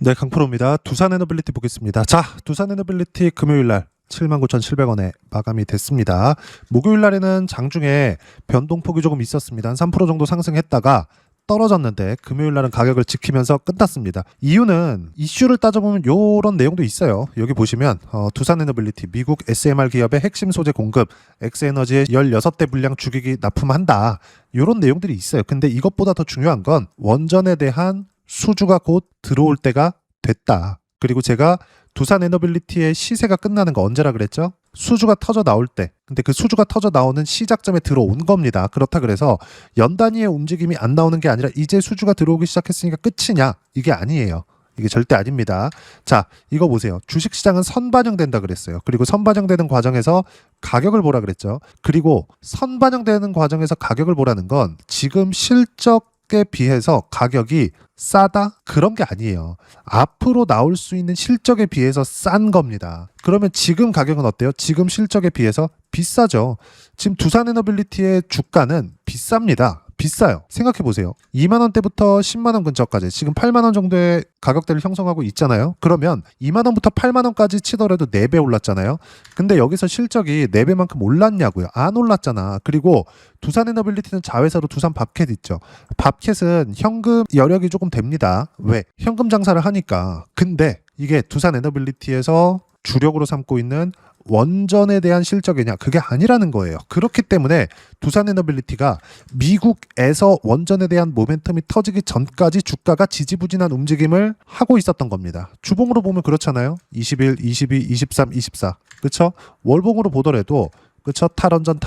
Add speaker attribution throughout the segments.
Speaker 1: 네, 강프로입니다. 두산에너빌리티 보겠습니다. 자, 두산에너빌리티 금요일날 79,700원에 마감이 됐습니다. 목요일날에는 장중에 변동폭이 조금 있었습니다. 한 3% 정도 상승했다가 떨어졌는데 금요일날은 가격을 지키면서 끝났습니다. 이유는 이슈를 따져보면 이런 내용도 있어요. 여기 보시면 두산에너빌리티 미국 SMR 기업의 핵심 소재 공급 엑스에너지의 16대 분량 주기기 납품한다. 이런 내용들이 있어요. 근데 이것보다 더 중요한 건 원전에 대한 수주가 곧 들어올 때가 됐다. 그리고 제가 두산에너빌리티의 시세가 끝나는 거 언제라 그랬죠? 수주가 터져 나올 때. 근데 그 수주가 터져 나오는 시작점에 들어온 겁니다. 그렇다 그래서 연 단위의 움직임이 안 나오는 게 아니라 이제 수주가 들어오기 시작했으니까 끝이냐? 이게 아니에요. 이게 절대 아닙니다. 자, 이거 보세요. 주식시장은 선반영된다 그랬어요. 그리고 선반영되는 과정에서 가격을 보라 그랬죠. 그리고 선반영되는 과정에서 가격을 보라는 건 지금 실적에 비해서 가격이 싸다? 그런 게 아니에요. 앞으로 나올 수 있는 실적에 비해서 싼 겁니다. 그러면 지금 가격은 어때요? 지금 실적에 비해서 비싸죠. 지금 두산에너빌리티의 주가는 비쌉니다. 비싸요. 생각해보세요. 2만원대부터 10만원 근처까지 지금 8만원 정도의 가격대를 형성하고 있잖아요. 그러면 2만원부터 8만원까지 치더라도 4배 올랐잖아요. 근데 여기서 실적이 4배만큼 올랐냐고요. 안 올랐잖아. 그리고 두산에너빌리티는 자회사로 두산 밥캣 있죠. 밥캣은 현금 여력이 조금 됩니다. 왜? 현금 장사를 하니까. 근데 이게 두산에너빌리티에서 주력으로 삼고 있는 원전에 대한 실적이냐? 그게 아니라는 거예요. 그렇기 때문에 두산에너빌리티가 미국에서 원전에 대한 모멘텀이 터지기 전까지 주가가 지지부진한 움직임을 하고 있었던 겁니다. 주봉으로 보면 그렇잖아요. 21, 22, 23, 24. 그렇죠? 월봉으로 보더라도 그렇죠? 탈원전.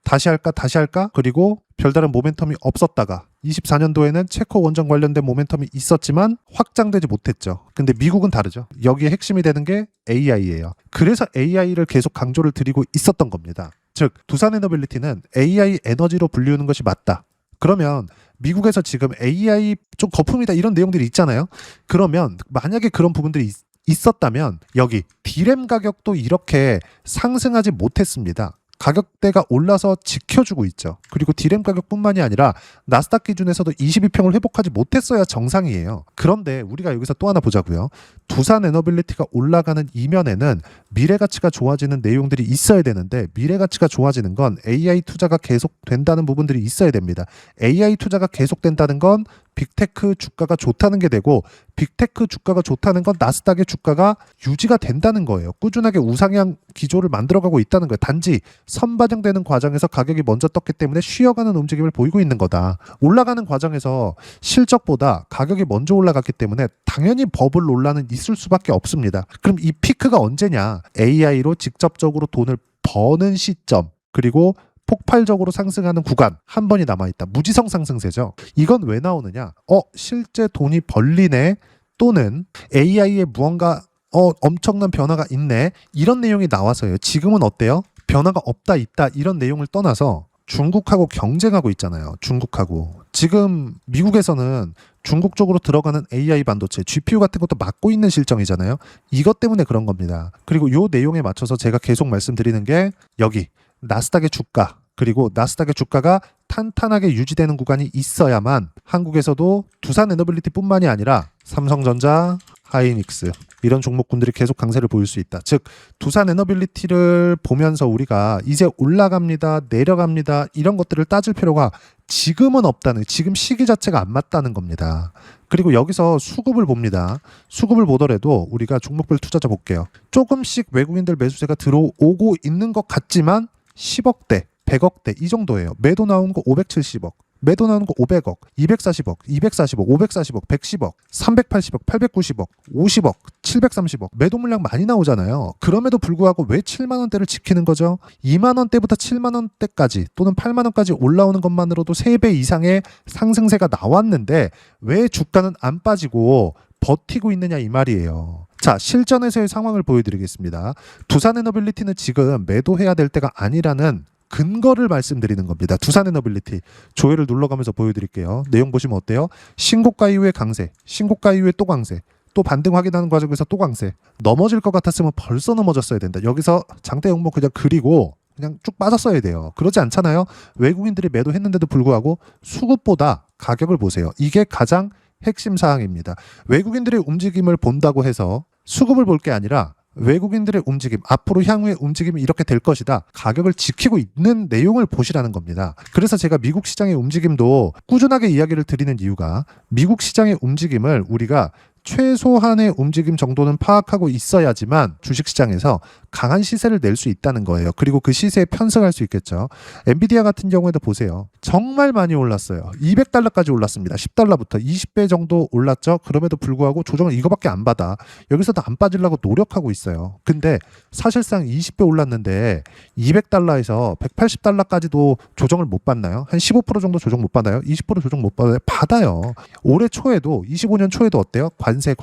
Speaker 1: 다시 할까? 그리고 별다른 모멘텀이 없었다가 24년도에는 체코 원전 관련된 모멘텀이 있었지만 확장되지 못했죠. 근데 미국은 다르죠. 여기에 핵심이 되는 게 AI예요. 그래서 AI를 계속 강조를 드리고 있었던 겁니다. 즉 두산에너빌리티는 AI 에너지로 불리우는 것이 맞다. 그러면 미국에서 지금 AI 좀 거품이다 이런 내용들이 있잖아요. 그러면 만약에 그런 부분들이 있었다면 여기 디램 가격도 이렇게 상승하지 못했습니다. 가격대가 올라서 지켜주고 있죠. 그리고 디램 가격뿐만이 아니라 나스닥 기준에서도 22평을 회복하지 못했어야 정상이에요. 그런데 우리가 여기서 또 하나 보자고요. 두산에너빌리티가 올라가는 이면에는 미래가치가 좋아지는 내용들이 있어야 되는데 미래가치가 좋아지는 건 AI 투자가 계속된다는 부분들이 있어야 됩니다. AI 투자가 계속된다는 건 빅테크 주가가 좋다는 게 되고 빅테크 주가가 좋다는 건 나스닥의 주가가 유지가 된다는 거예요. 꾸준하게 우상향 기조를 만들어가고 있다는 거예요. 단지 선반영되는 과정에서 가격이 먼저 떴기 때문에 쉬어가는 움직임을 보이고 있는 거다. 올라가는 과정에서 실적보다 가격이 먼저 올라갔기 때문에 당연히 버블 논란은 있을 수밖에 없습니다. 그럼 이 피크가 언제냐? AI로 직접적으로 돈을 버는 시점 그리고 폭발적으로 상승하는 구간 한 번이 남아있다. 무지성 상승세죠. 이건 왜 나오느냐? 실제 돈이 벌리네 또는 AI에 무언가 엄청난 변화가 있네 이런 내용이 나와서요. 지금은 어때요? 변화가 없다 있다 이런 내용을 떠나서 중국하고 경쟁하고 있잖아요. 중국하고. 지금 미국에서는 중국 쪽으로 들어가는 AI 반도체, GPU 같은 것도 막고 있는 실정이잖아요. 이것 때문에 그런 겁니다. 그리고 이 내용에 맞춰서 제가 계속 말씀드리는 게 여기 나스닥의 주가 그리고 나스닥의 주가가 탄탄하게 유지되는 구간이 있어야만 한국에서도 두산에너빌리티뿐만이 아니라 삼성전자, 하이닉스 이런 종목군들이 계속 강세를 보일 수 있다. 즉 두산에너빌리티를 보면서 우리가 이제 올라갑니다, 내려갑니다 이런 것들을 따질 필요가 지금은 없다는 지금 시기 자체가 안 맞다는 겁니다. 그리고 여기서 수급을 봅니다. 수급을 보더라도 우리가 종목별 투자자 볼게요. 조금씩 외국인들 매수세가 들어오고 있는 것 같지만 10억대, 100억대 이 정도예요. 매도 나온 거 570억. 매도 나오는 거 500억, 240억, 240억, 540억, 110억, 380억, 890억, 50억, 730억 매도 물량 많이 나오잖아요. 그럼에도 불구하고 왜 7만 원대를 지키는 거죠? 2만 원대부터 7만 원대까지 또는 8만 원까지 올라오는 것만으로도 3배 이상의 상승세가 나왔는데 왜 주가는 안 빠지고 버티고 있느냐 이 말이에요. 자, 실전에서의 상황을 보여드리겠습니다. 두산에너빌리티는 지금 매도해야 될 때가 아니라는 근거를 말씀드리는 겁니다. 두산에너빌리티 조회를 눌러가면서 보여드릴게요. 내용 보시면 어때요? 신고가 이후에 강세, 신고가 이후에 또 강세, 또 반등 확인하는 과정에서 또 강세. 넘어질 것 같았으면 벌써 넘어졌어야 된다. 여기서 장대 영목 그냥 그리고 그냥 쭉 빠졌어야 돼요. 그러지 않잖아요. 외국인들이 매도했는데도 불구하고 수급보다 가격을 보세요. 이게 가장 핵심 사항입니다. 외국인들의 움직임을 본다고 해서 수급을 볼 게 아니라 외국인들의 움직임, 앞으로 향후의 움직임이 이렇게 될 것이다. 가격을 지키고 있는 내용을 보시라는 겁니다. 그래서 제가 미국 시장의 움직임도 꾸준하게 이야기를 드리는 이유가 미국 시장의 움직임을 우리가 최소한의 움직임 정도는 파악하고 있어야지만 주식시장에서 강한 시세를 낼 수 있다는 거예요. 그리고 그 시세에 편승할 수 있겠죠. 엔비디아 같은 경우에도 보세요. 정말 많이 올랐어요. 200달러까지 올랐습니다. 10달러부터 20배 정도 올랐죠. 그럼에도 불구하고 조정을 이거밖에 안 받아. 여기서도 안 빠지려고 노력하고 있어요. 근데 사실상 20배 올랐는데 200달러에서 180달러까지도 조정을 못 받나요? 한 15% 정도 조정 못 받나요? 20% 조정 못 받아요? 받아요. 올해 초에도 25년 초에도 어때요? 관세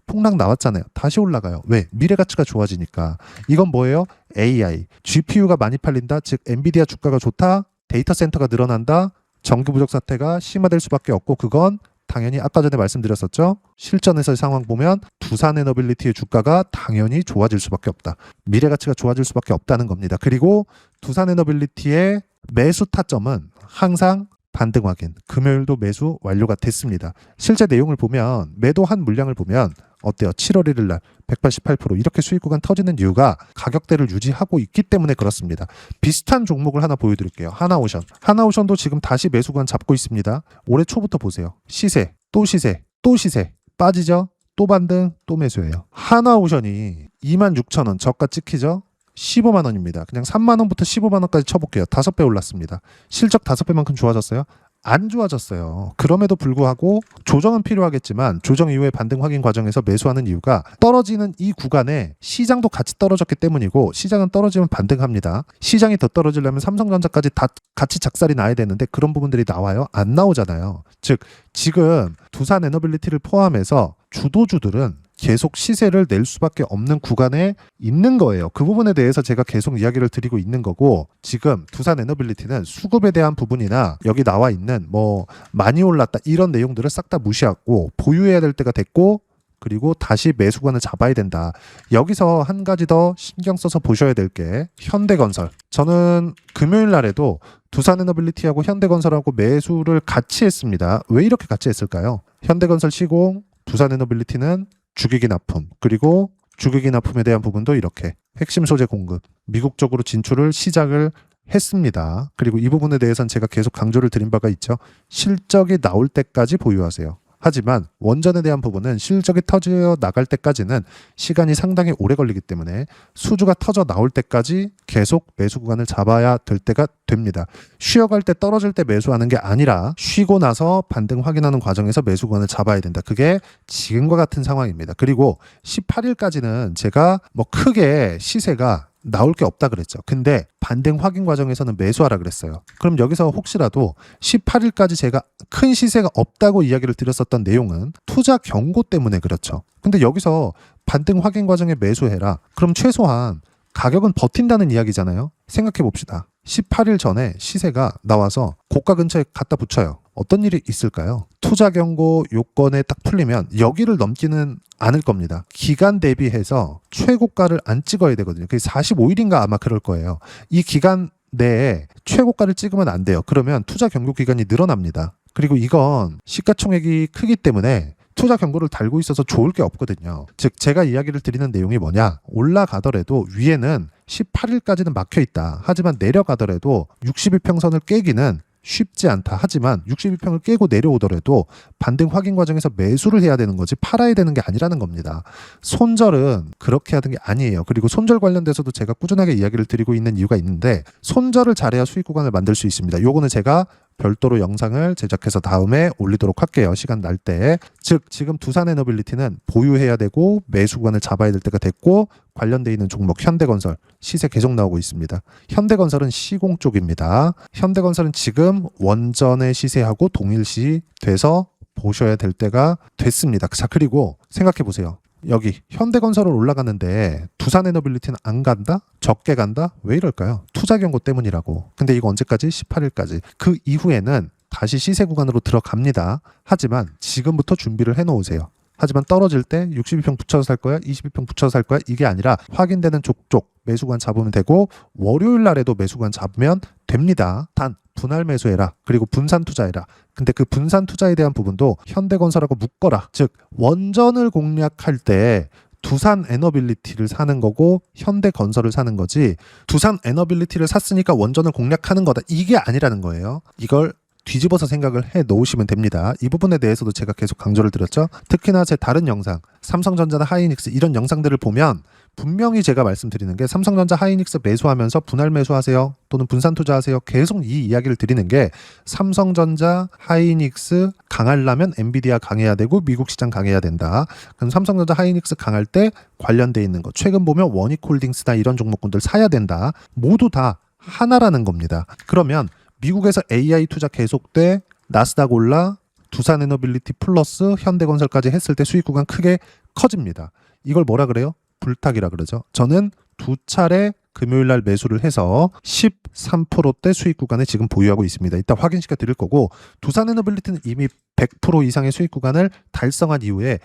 Speaker 1: 폭락 나왔잖아요. 다시 올라가요. 왜? 미래 가치가 좋아지니까. 이건 뭐예요? AI, GPU가 많이 팔린다. 즉 엔비디아 주가가 좋다. 데이터 센터가 늘어난다. 전기 부족 사태가 심화될 수밖에 없고 그건 당연히 아까 전에 말씀드렸었죠. 실전에서의 상황 보면 두산에너빌리티의 주가가 당연히 좋아질 수밖에 없다. 미래 가치가 좋아질 수밖에 없다는 겁니다. 그리고 두산에너빌리티의 매수 타점은 항상 반등 확인. 금요일도 매수 완료가 됐습니다. 실제 내용을 보면 매도한 물량을 보면 어때요? 7월 1일 날 188% 이렇게 수익 구간 터지는 이유가 가격대를 유지하고 있기 때문에 그렇습니다. 비슷한 종목을 하나 보여드릴게요. 하나오션. 하나오션도 지금 다시 매수 구간 잡고 있습니다. 올해 초부터 보세요. 시세, 또 시세, 또 시세. 빠지죠? 또 반등, 또 매수예요. 하나오션이 26,000원 저가 찍히죠? 15만 원입니다. 그냥 3만 원부터 15만 원까지 쳐볼게요. 5배 올랐습니다. 실적 5배만큼 좋아졌어요? 안 좋아졌어요. 그럼에도 불구하고 조정은 필요하겠지만 조정 이후에 반등 확인 과정에서 매수하는 이유가 떨어지는 이 구간에 시장도 같이 떨어졌기 때문이고 시장은 떨어지면 반등합니다. 시장이 더 떨어지려면 삼성전자까지 다 같이 작살이 나야 되는데 그런 부분들이 나와요? 안 나오잖아요. 즉 지금 두산에너빌리티를 포함해서 주도주들은 계속 시세를 낼 수밖에 없는 구간에 있는 거예요. 그 부분에 대해서 제가 계속 이야기를 드리고 있는 거고 지금 두산에너빌리티는 수급에 대한 부분이나 여기 나와 있는 뭐 많이 올랐다 이런 내용들을 싹 다 무시하고 보유해야 될 때가 됐고 그리고 다시 매수관을 잡아야 된다. 여기서 한 가지 더 신경 써서 보셔야 될 게 현대건설. 저는 금요일 날에도 두산에너빌리티하고 현대건설하고 매수를 같이 했습니다. 왜 이렇게 같이 했을까요? 현대건설 시공, 두산에너빌리티는 주기기 납품 그리고 주기기 납품에 대한 부분도 이렇게 핵심 소재 공급 미국 쪽으로 진출을 시작을 했습니다. 그리고 이 부분에 대해서는 제가 계속 강조를 드린 바가 있죠. 실적이 나올 때까지 보유하세요. 하지만 원전에 대한 부분은 실적이 터져 나갈 때까지는 시간이 상당히 오래 걸리기 때문에 수주가 터져 나올 때까지 계속 매수 구간을 잡아야 될 때가 됩니다. 쉬어갈 때 떨어질 때 매수하는 게 아니라 쉬고 나서 반등 확인하는 과정에서 매수 구간을 잡아야 된다. 그게 지금과 같은 상황입니다. 그리고 18일까지는 제가 뭐 크게 시세가 나올 게 없다 그랬죠. 근데 반등 확인 과정에서는 매수하라 그랬어요. 그럼 여기서 혹시라도 18일까지 제가 큰 시세가 없다고 이야기를 드렸었던 내용은 투자 경고 때문에 그렇죠. 근데 여기서 반등 확인 과정에 매수해라. 그럼 최소한 가격은 버틴다는 이야기잖아요. 생각해 봅시다. 18일 전에 시세가 나와서 고가 근처에 갖다 붙여요. 어떤 일이 있을까요? 투자 경고 요건에 딱 풀리면 여기를 넘기는 않을 겁니다. 기간 대비해서 최고가를 안 찍어야 되거든요. 그게 45일인가 아마 그럴 거예요. 이 기간 내에 최고가를 찍으면 안 돼요. 그러면 투자 경고 기간이 늘어납니다. 그리고 이건 시가총액이 크기 때문에 투자 경고를 달고 있어서 좋을 게 없거든요. 즉 제가 이야기를 드리는 내용이 뭐냐. 올라가더라도 위에는 18일까지는 막혀 있다. 하지만 내려가더라도 61평선을 깨기는 쉽지 않다. 하지만 62평을 깨고 내려오더라도 반등 확인 과정에서 매수를 해야 되는 거지 팔아야 되는 게 아니라는 겁니다. 손절은 그렇게 하는 게 아니에요. 그리고 손절 관련돼서도 제가 꾸준하게 이야기를 드리고 있는 이유가 있는데 손절을 잘해야 수익 구간을 만들 수 있습니다. 요거는 제가 별도로 영상을 제작해서 다음에 올리도록 할게요. 시간 날 때. 즉 지금 두산에너빌리티는 보유해야 되고 매수 구간을 잡아야 될 때가 됐고 관련돼 있는 종목 현대건설 시세 계속 나오고 있습니다. 현대건설은 시공 쪽입니다. 현대건설은 지금 원전의 시세하고 동일시 돼서 보셔야 될 때가 됐습니다. 자 그리고 생각해 보세요. 여기 현대건설을 올라가는데 두산에너빌리티는 안 간다? 적게 간다? 왜 이럴까요? 투자 경고 때문이라고. 근데 이거 언제까지? 18일까지. 그 이후에는 다시 시세 구간으로 들어갑니다. 하지만 지금부터 준비를 해놓으세요. 하지만 떨어질 때 62평 붙여서 살 거야? 22평 붙여서 살 거야? 이게 아니라 확인되는 족족 매수구간 잡으면 되고 월요일 날에도 매수구간 잡으면 됩니다. 단 분할 매수해라. 그리고 분산 투자해라. 근데 그 분산 투자에 대한 부분도 현대건설하고 묶어라. 즉 원전을 공략할 때 두산 에너빌리티를 사는 거고 현대건설을 사는 거지 두산 에너빌리티를 샀으니까 원전을 공략하는 거다. 이게 아니라는 거예요. 이걸 뒤집어서 생각을 해 놓으시면 됩니다. 이 부분에 대해서도 제가 계속 강조를 드렸죠. 특히나 제 다른 영상 삼성전자나 하이닉스 이런 영상들을 보면 분명히 제가 말씀드리는 게 삼성전자 하이닉스 매수하면서 분할 매수하세요 또는 분산 투자하세요. 계속 이 이야기를 드리는 게 삼성전자 하이닉스 강하려면 엔비디아 강해야 되고 미국 시장 강해야 된다. 그럼 삼성전자 하이닉스 강할 때 관련돼 있는 거 최근 보면 원익홀딩스나 이런 종목군들 사야 된다. 모두 다 하나라는 겁니다. 그러면 미국에서 AI 투자 계속돼 나스닥 올라 두산에너빌리티 플러스 현대건설까지 했을 때 수익 구간 크게 커집니다. 이걸 뭐라 그래요? 불탁이라 그러죠. 저는 두 차례 금요일 날 매수를 해서 13%대 수익 구간을 지금 보유하고 있습니다. 이따 확인시켜 드릴 거고 두산에너빌리티는 이미 100% 이상의 수익 구간을 달성한 이후에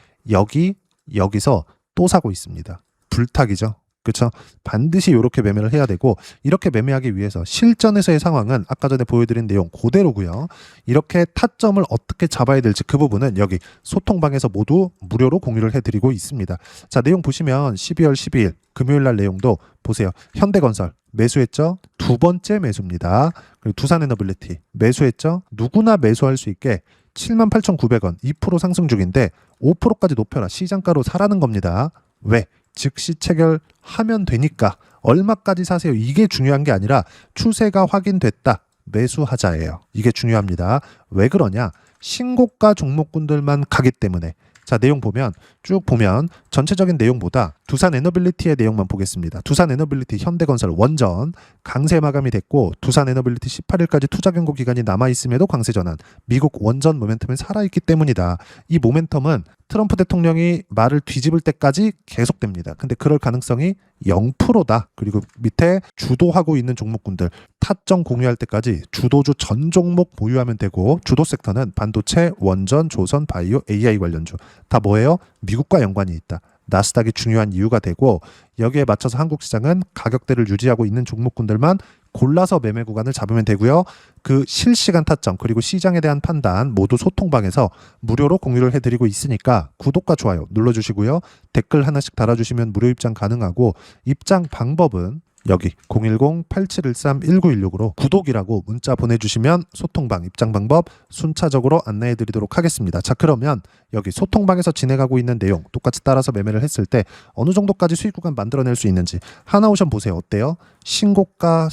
Speaker 1: 여기서 또 사고 있습니다. 불탁이죠. 그렇죠? 반드시 이렇게 매매를 해야 되고 이렇게 매매하기 위해서 실전에서의 상황은 아까 전에 보여드린 내용 그대로고요. 이렇게 타점을 어떻게 잡아야 될지 그 부분은 여기 소통방에서 모두 무료로 공유를 해드리고 있습니다. 자, 내용 보시면 12월 12일 금요일 날 내용도 보세요. 현대건설 매수했죠? 두 번째 매수입니다. 그리고 두산에너빌리티 매수했죠? 누구나 매수할 수 있게 78,900원 2% 상승 중인데 5%까지 높여라. 시장가로 사라는 겁니다. 왜? 즉시 체결하면 되니까 얼마까지 사세요. 이게 중요한 게 아니라 추세가 확인됐다. 매수하자예요. 이게 중요합니다. 왜 그러냐? 신고가 종목군들만 가기 때문에. 자, 내용 보면 쭉 보면 전체적인 내용보다 두산에너빌리티의 내용만 보겠습니다. 두산에너빌리티 현대건설 원전 강세 마감이 됐고 두산에너빌리티 18일까지 투자 경고 기간이 남아있음에도 강세 전환. 미국 원전 모멘텀이 살아있기 때문이다. 이 모멘텀은 트럼프 대통령이 말을 뒤집을 때까지 계속됩니다. 근데 그럴 가능성이 0%다. 그리고 밑에 주도하고 있는 종목군들 타점 공유할 때까지 주도주 전 종목 보유하면 되고 주도 섹터는 반도체, 원전, 조선, 바이오, AI 관련주 다 뭐예요? 미국과 연관이 있다. 나스닥이 중요한 이유가 되고 여기에 맞춰서 한국 시장은 가격대를 유지하고 있는 종목군들만 골라서 매매 구간을 잡으면 되고요. 그 실시간 타점 그리고 시장에 대한 판단 모두 소통방에서 무료로 공유를 해드리고 있으니까 구독과 좋아요 눌러주시고요. 댓글 하나씩 달아주시면 무료 입장 가능하고 입장 방법은 여기 010-8713-1916으로 구독이라고 문자 보내주시면 소통방 입장 방법 순차적으로 안내해드리도록 하겠습니다. 자, 그러면 여기 소통방에서 진행하고 있는 내용 똑같이 따라서 매매를 했을 때 어느 정도까지 수익 구간 만들어낼 수 있는지 하나오션 보세요. 어때요? 신고가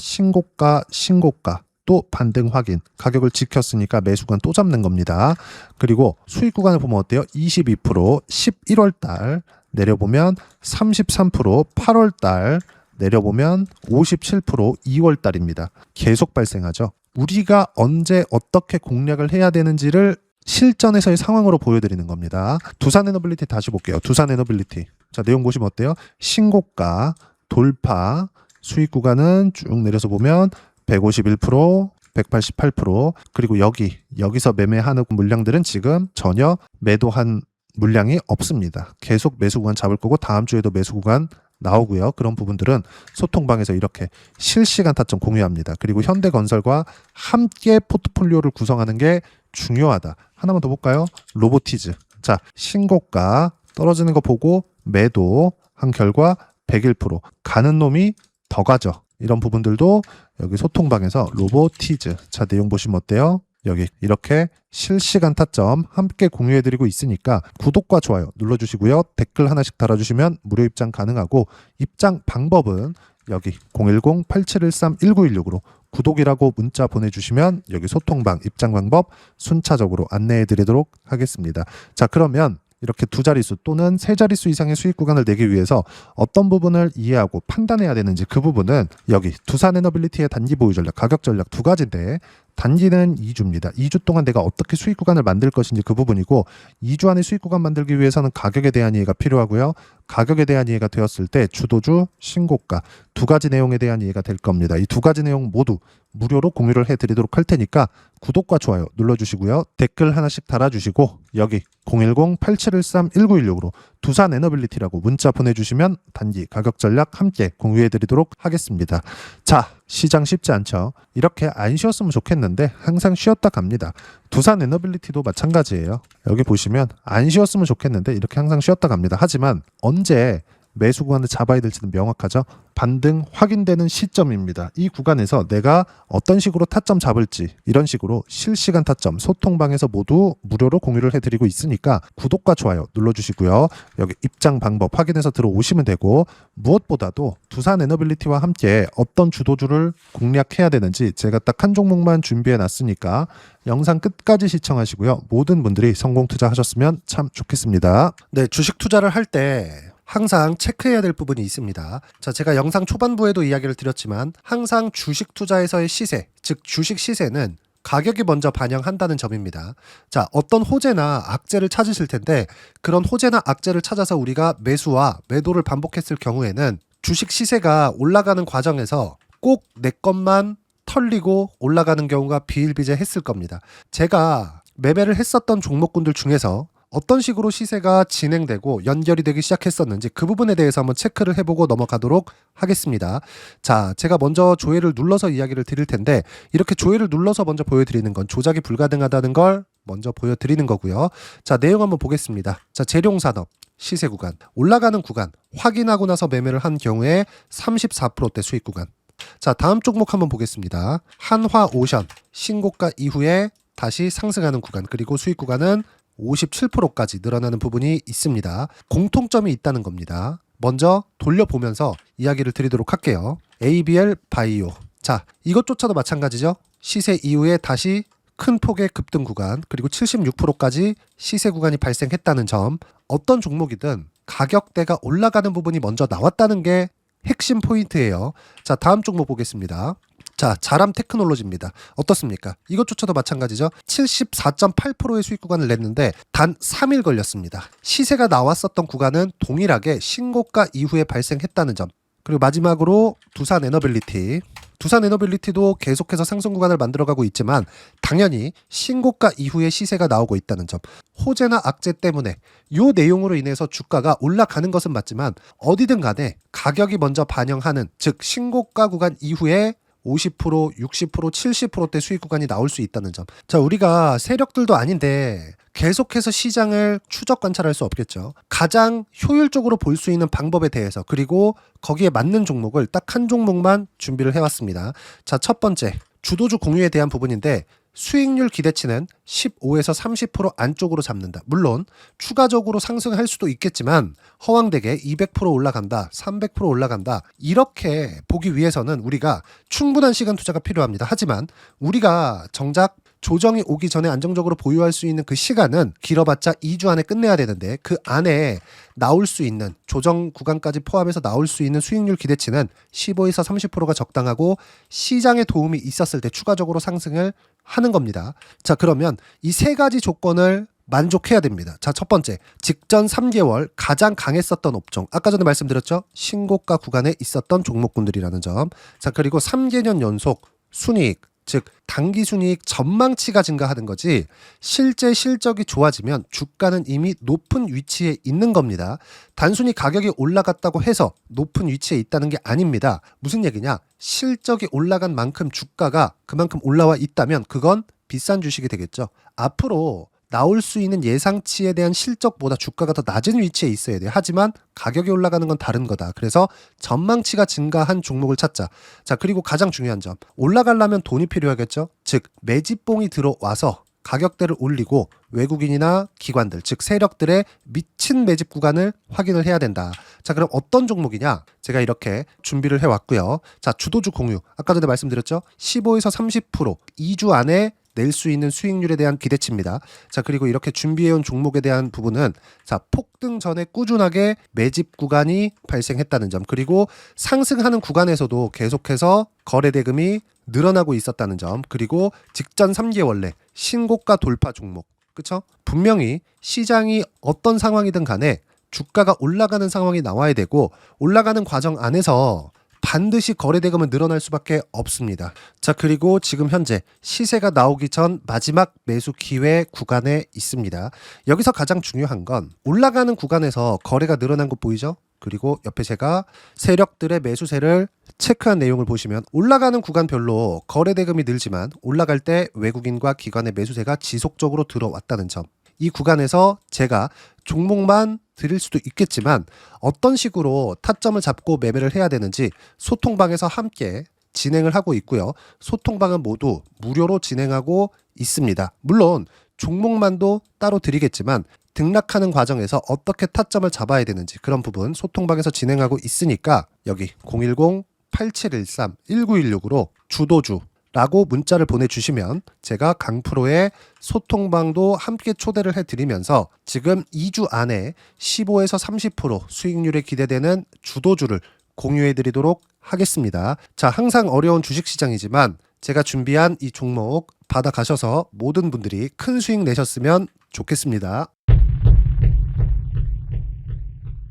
Speaker 1: 또 반등 확인 가격을 지켰으니까 매수구간 또 잡는 겁니다. 그리고 수익 구간을 보면 어때요? 22% 11월달 내려보면 33% 8월달 내려보면 57% 2월달입니다. 계속 발생하죠. 우리가 언제 어떻게 공략을 해야 되는지를 실전에서의 상황으로 보여드리는 겁니다. 두산에너빌리티 다시 볼게요. 두산에너빌리티. 자, 내용 보시면 어때요? 신고가 돌파 수익 구간은 쭉 내려서 보면 151%, 188% 그리고 여기서 매매하는 물량들은 지금 전혀 매도한 물량이 없습니다. 계속 매수 구간 잡을 거고 다음 주에도 매수 구간 나오고요. 그런 부분들은 소통방에서 이렇게 실시간 타점 공유합니다. 그리고 현대건설과 함께 포트폴리오를 구성하는 게 중요하다. 하나만 더 볼까요? 로보티즈. 자, 신고가 떨어지는 거 보고 매도한 결과 101% 가는 놈이 더 가죠. 이런 부분들도 여기 소통방에서 로보티즈. 자, 내용 보시면 어때요? 여기 이렇게 실시간 타점 함께 공유해드리고 있으니까 구독과 좋아요 눌러주시고요. 댓글 하나씩 달아주시면 무료 입장 가능하고 입장 방법은 여기 010-8713-1916으로 구독이라고 문자 보내주시면 여기 소통방 입장 방법 순차적으로 안내해드리도록 하겠습니다. 자, 그러면 이렇게 두 자릿수 또는 세 자릿수 이상의 수익 구간을 내기 위해서 어떤 부분을 이해하고 판단해야 되는지 그 부분은 여기 두산에너빌리티의 단기 보유 전략, 가격 전략 두 가지인데 단기는 2주입니다. 2주 동안 내가 어떻게 수익 구간을 만들 것인지 그 부분이고 2주 안에 수익 구간 만들기 위해서는 가격에 대한 이해가 필요하고요. 가격에 대한 이해가 되었을 때 주도주, 신고가 두 가지 내용에 대한 이해가 될 겁니다. 이 두 가지 내용 모두 무료로 공유를 해드리도록 할 테니까 구독과 좋아요 눌러주시고요. 댓글 하나씩 달아주시고 여기 010-8713-1916으로 두산 에너빌리티라고 문자 보내주시면 단기 가격 전략 함께 공유해드리도록 하겠습니다. 자, 시장 쉽지 않죠. 이렇게 안 쉬었으면 좋겠는데 항상 쉬었다 갑니다. 두산 에너빌리티도 마찬가지예요. 여기 보시면 안 쉬었으면 좋겠는데 이렇게 항상 쉬었다 갑니다. 하지만 언제 매수 구간을 잡아야 될지는 명확하죠. 반등 확인되는 시점입니다. 이 구간에서 내가 어떤 식으로 타점 잡을지 이런 식으로 실시간 타점 소통방에서 모두 무료로 공유를 해드리고 있으니까 구독과 좋아요 눌러주시고요. 여기 입장 방법 확인해서 들어오시면 되고 무엇보다도 두산 에너빌리티와 함께 어떤 주도주를 공략해야 되는지 제가 딱 한 종목만 준비해 놨으니까 영상 끝까지 시청하시고요. 모든 분들이 성공 투자하셨으면 참 좋겠습니다. 네, 주식 투자를 할 때 항상 체크해야 될 부분이 있습니다. 자, 제가 영상 초반부에도 이야기를 드렸지만 항상 주식 투자에서의 시세, 즉 주식 시세는 가격이 먼저 반영한다는 점입니다. 자, 어떤 호재나 악재를 찾으실 텐데 그런 호재나 악재를 찾아서 우리가 매수와 매도를 반복했을 경우에는 주식 시세가 올라가는 과정에서 꼭 내 것만 털리고 올라가는 경우가 비일비재했을 겁니다. 제가 매매를 했었던 종목군들 중에서 어떤 식으로 시세가 진행되고 연결이 되기 시작했었는지 그 부분에 대해서 한번 체크를 해보고 넘어가도록 하겠습니다. 자, 제가 먼저 조회를 눌러서 이야기를 드릴 텐데 이렇게 조회를 눌러서 먼저 보여드리는 건 조작이 불가능하다는 걸 먼저 보여드리는 거고요. 자, 내용 한번 보겠습니다. 자, 재룡산업 시세 구간, 올라가는 구간 확인하고 나서 매매를 한 경우에 34%대 수익 구간. 자, 다음 종목 한번 보겠습니다. 한화오션 신고가 이후에 다시 상승하는 구간, 그리고 수익 구간은 57%까지 늘어나는 부분이 있습니다. 공통점이 있다는 겁니다. 먼저 돌려보면서 이야기를 드리도록 할게요. ABL 바이오. 자, 이것조차도 마찬가지죠. 시세 이후에 다시 큰 폭의 급등 구간, 그리고 76%까지 시세 구간이 발생했다는 점. 어떤 종목이든 가격대가 올라가는 부분이 먼저 나왔다는 게 핵심 포인트예요. 자, 다음 종목 보겠습니다. 자, 자람 테크놀로지입니다. 어떻습니까? 이것조차도 마찬가지죠. 74.8%의 수익 구간을 냈는데 단 3일 걸렸습니다. 시세가 나왔었던 구간은 동일하게 신고가 이후에 발생했다는 점. 그리고 마지막으로 두산 에너빌리티. 두산 에너빌리티도 계속해서 상승 구간을 만들어가고 있지만 당연히 신고가 이후에 시세가 나오고 있다는 점. 호재나 악재 때문에 이 내용으로 인해서 주가가 올라가는 것은 맞지만 어디든 간에 가격이 먼저 반영하는, 즉 신고가 구간 이후에 50%, 60%, 70%대 수익 구간이 나올 수 있다는 점. 자, 우리가 세력들도 아닌데 계속해서 시장을 추적 관찰할 수 없겠죠. 가장 효율적으로 볼 수 있는 방법에 대해서, 그리고 거기에 맞는 종목을 딱 한 종목만 준비를 해왔습니다. 자, 첫 번째 주도주 공유에 대한 부분인데 수익률 기대치는 15에서 30% 안쪽으로 잡는다. 물론 추가적으로 상승할 수도 있겠지만 허황되게 200% 올라간다, 300% 올라간다, 이렇게 보기 위해서는 우리가 충분한 시간 투자가 필요합니다. 하지만 우리가 정작 조정이 오기 전에 안정적으로 보유할 수 있는 그 시간은 길어봤자 2주 안에 끝내야 되는데 그 안에 나올 수 있는 조정 구간까지 포함해서 나올 수 있는 수익률 기대치는 15에서 30%가 적당하고 시장에 도움이 있었을 때 추가적으로 상승을 하는 겁니다. 자, 그러면 이 세 가지 조건을 만족해야 됩니다. 자, 첫 번째, 직전 3개월 가장 강했었던 업종. 아까 전에 말씀드렸죠? 신고가 구간에 있었던 종목군들이라는 점. 자, 그리고 3개년 연속 순이익, 즉 단기 순이익 전망치가 증가하는 거지 실제 실적이 좋아지면 주가는 이미 높은 위치에 있는 겁니다. 단순히 가격이 올라갔다고 해서 높은 위치에 있다는 게 아닙니다. 무슨 얘기냐? 실적이 올라간 만큼 주가가 그만큼 올라와 있다면 그건 비싼 주식이 되겠죠. 앞으로 나올 수 있는 예상치에 대한 실적보다 주가가 더 낮은 위치에 있어야 돼요. 하지만 가격이 올라가는 건 다른 거다. 그래서 전망치가 증가한 종목을 찾자. 자, 그리고 가장 중요한 점. 올라가려면 돈이 필요하겠죠. 즉 매집봉이 들어와서 가격대를 올리고 외국인이나 기관들, 즉 세력들의 미친 매집 구간을 확인을 해야 된다. 자, 그럼 어떤 종목이냐? 제가 이렇게 준비를 해왔고요. 자, 주도주 공유. 아까 전에 말씀드렸죠. 15에서 30% 2주 안에 낼 수 있는 수익률에 대한 기대치입니다. 자, 그리고 이렇게 준비해온 종목에 대한 부분은 자, 폭등 전에 꾸준하게 매집 구간이 발생했다는 점, 그리고 상승하는 구간에서도 계속해서 거래 대금이 늘어나고 있었다는 점, 그리고 직전 3개월 내 신고가 돌파 종목. 그쵸? 분명히 시장이 어떤 상황이든 간에 주가가 올라가는 상황이 나와야 되고 올라가는 과정 안에서 반드시 거래대금은 늘어날 수밖에 없습니다. 자, 그리고 지금 현재 시세가 나오기 전 마지막 매수 기회 구간에 있습니다. 여기서 가장 중요한 건 올라가는 구간에서 거래가 늘어난 거 보이죠? 그리고 옆에 제가 세력들의 매수세를 체크한 내용을 보시면 올라가는 구간별로 거래대금이 늘지만 올라갈 때 외국인과 기관의 매수세가 지속적으로 들어왔다는 점. 이 구간에서 제가 종목만 드릴 수도 있겠지만 어떤 식으로 타점을 잡고 매매를 해야 되는지 소통방에서 함께 진행을 하고 있고요. 소통방은 모두 무료로 진행하고 있습니다. 물론 종목만도 따로 드리겠지만 등락하는 과정에서 어떻게 타점을 잡아야 되는지 그런 부분 소통방에서 진행하고 있으니까 여기 010-8713-1916으로 주도주 라고 문자를 보내주시면 제가 강프로의 소통방도 함께 초대를 해드리면서 지금 2주 안에 15에서 30% 수익률이 기대되는 주도주를 공유해드리도록 하겠습니다. 자, 항상 어려운 주식시장이지만 제가 준비한 이 종목 받아가셔서 모든 분들이 큰 수익 내셨으면 좋겠습니다.